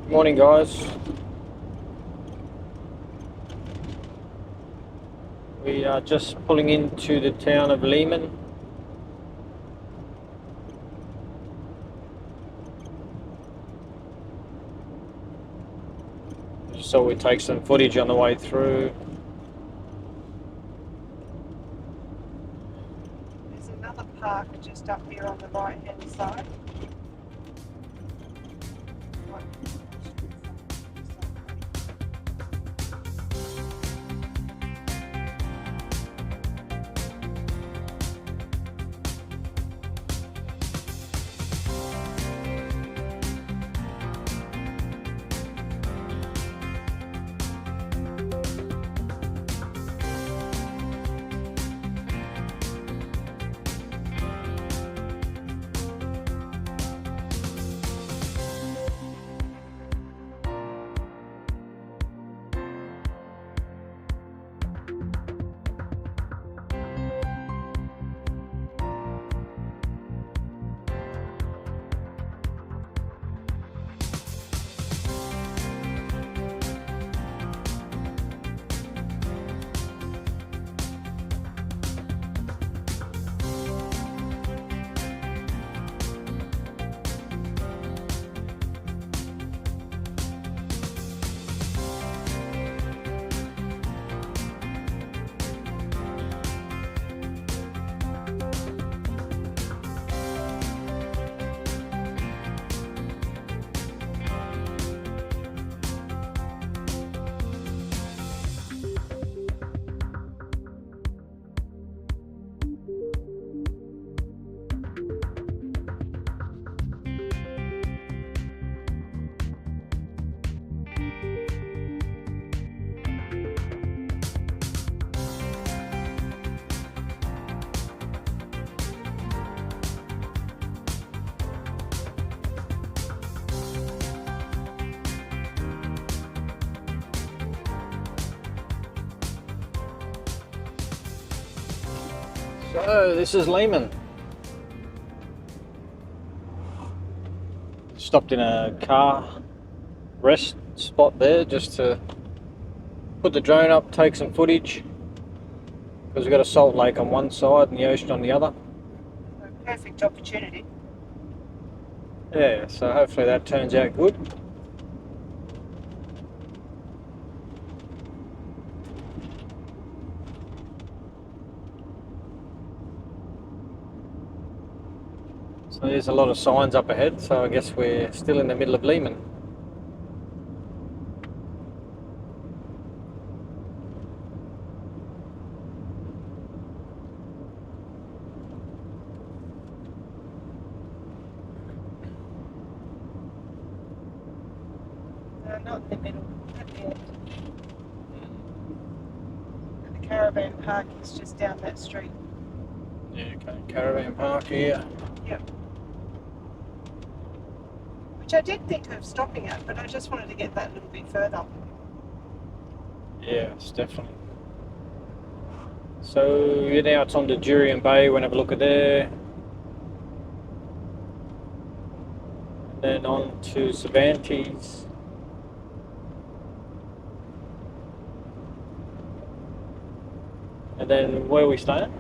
Morning, guys. We are just pulling into the town of Lehman. So we take some footage on the way through. There's another park just up here on the right hand side. So this is Lehman. Stopped in a car rest spot there just to put the drone up, take some footage, because we've got a salt lake on one side and the ocean on the other. A perfect opportunity. Yeah, so hopefully that turns out good. So there's a lot of signs up ahead, so I guess we're still in the middle of Lehman. Not in the middle, at the end. And the caravan park is just down that street. Yeah, okay, caravan park here. Yep. Which I did think of stopping at, but I just wanted to get that a little bit further. Yes, definitely. So now it's on to Jurien Bay, we'll have a look at there. And then on to Cervantes. And then where are we staying?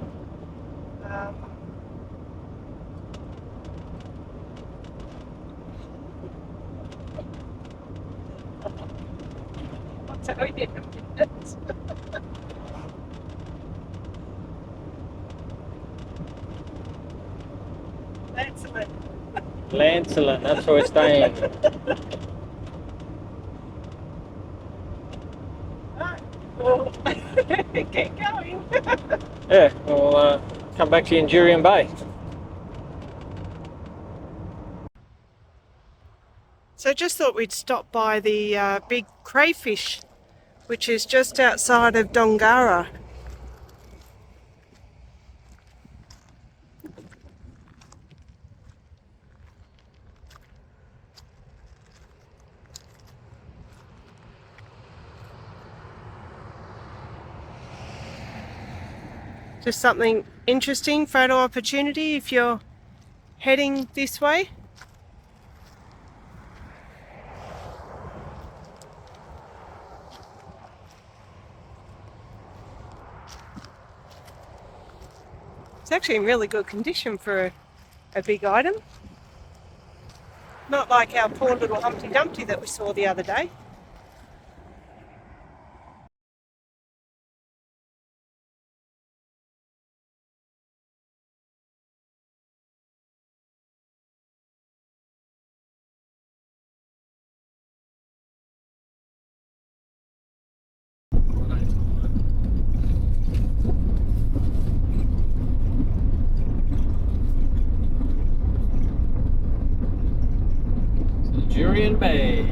I'll tell you in a minute. Excellent. Lancelin, that's where we're staying. Right. Well, get going. Yeah, we'll come back to you in Jurien Bay. So just thought we'd stop by the big crayfish, which is just outside of Dongara. Just something interesting, photo opportunity if you're heading this way. It's actually in really good condition for a big item. Not like our poor little Humpty Dumpty that we saw the other day. Jurien Bay.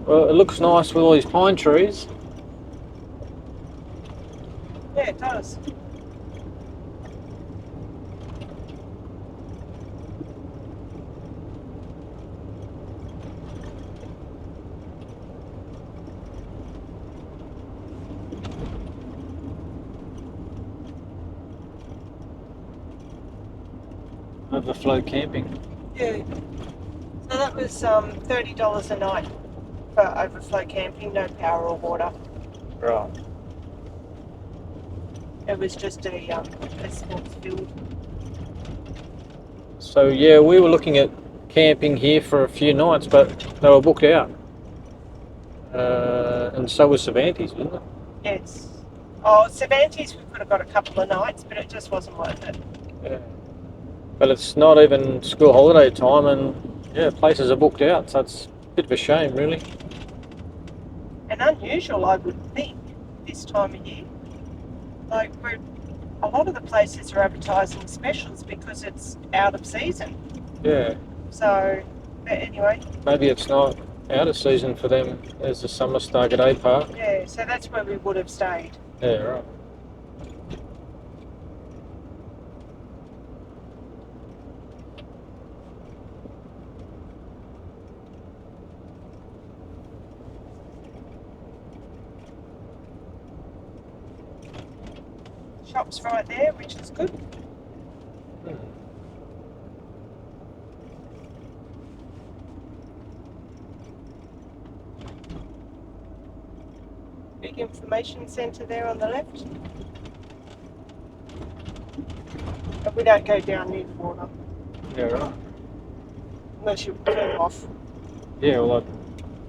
Well, it looks nice with all these pine trees. Yeah, it does. Overflow camping. Yeah. So that was $30 a night for overflow camping, no power or water. Right. It was just a sports field. So yeah, we were looking at camping here for a few nights, but they were booked out. And so was Cervantes, wasn't it? Yes. Oh, Cervantes, we could have got a couple of nights, but it just wasn't worth it. Yeah. But it's not even school holiday time, and yeah, places are booked out, so it's a bit of a shame, really. And unusual, I would think, this time of year. Like, a lot of the places are advertising specials because it's out of season. Yeah. So, but anyway. Maybe it's not out of season for them as the Summer Stargate Park. Yeah, so that's where we would have stayed. Yeah, right. Shop's right there, which is good. Big information centre there on the left. But we don't go down near the water. Yeah, right. Unless you turn off. Yeah, well,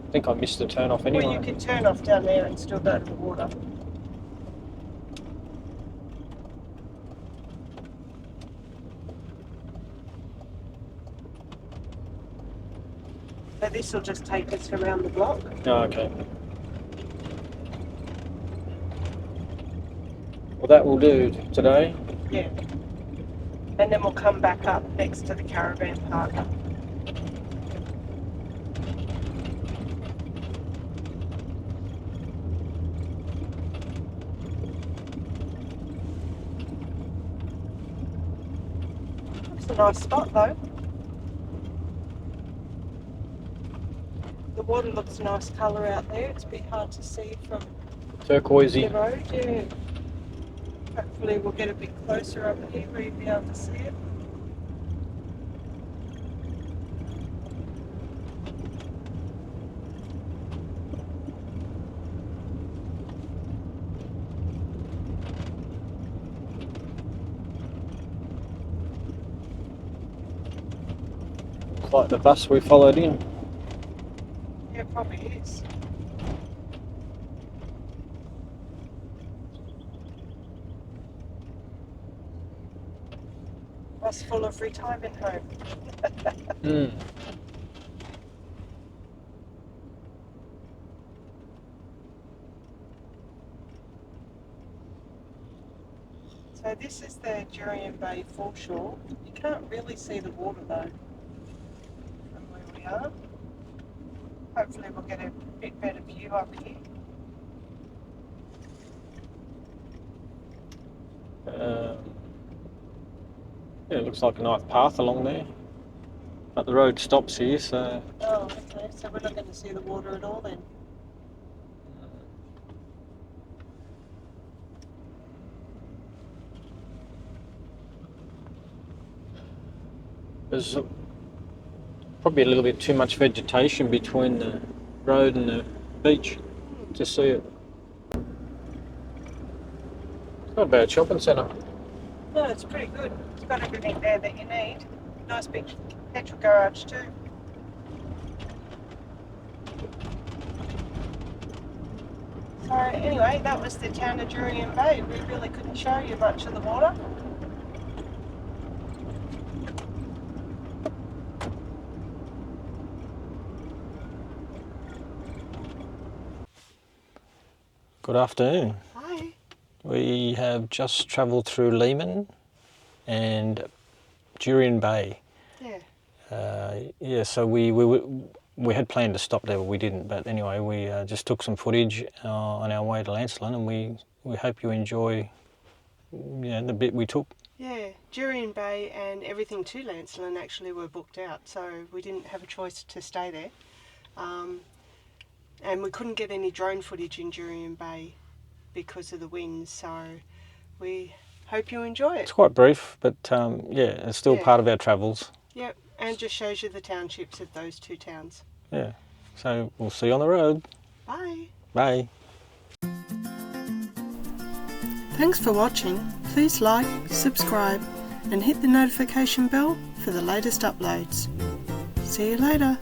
I think I missed the turn off anyway. Well, you can turn off down there and still go to the water. So this will just take us around the block. Oh, okay. Well, that will do today. Yeah. And then we'll come back up next to the caravan park. It's a nice spot though. The water looks a nice colour out there. It's a bit hard to see from Turquoisey. the road, yeah. Hopefully we'll get a bit closer over here where you'll be able to see it. Looks like the bus we followed in. Yeah, it probably is. Bus full of retirement home. So this is the Jurien Bay foreshore. You can't really see the water though from where we are. Hopefully we'll get a bit better view up here. Yeah, it looks like a nice path along there. But the road stops here, so... Oh, okay, so we're not going to see the water at all then. There's probably a little bit too much vegetation between the road and the beach to see it. It's not a bad shopping centre. No, it's pretty good. It's got everything there that you need. Nice big petrol garage too. So anyway, that was the town of Jurien Bay. We really couldn't show you much of the water. Good afternoon. Hi. We have just travelled through Lehman and Jurien Bay. Yeah. So we had planned to stop there, but we didn't. But anyway, we just took some footage on our way to Lancelin, and we hope you enjoy the bit we took. Yeah, Jurien Bay and everything to Lancelin actually were booked out, so we didn't have a choice to stay there. And we couldn't get any drone footage in Jurien Bay because of the winds, so we hope you enjoy it. It's quite brief, but it's still part of our travels. Yep, and just shows you the townships of those two towns. Yeah, so we'll see you on the road. Bye. Bye. Thanks for watching. Please like, subscribe and hit the notification bell for the latest uploads. See you later.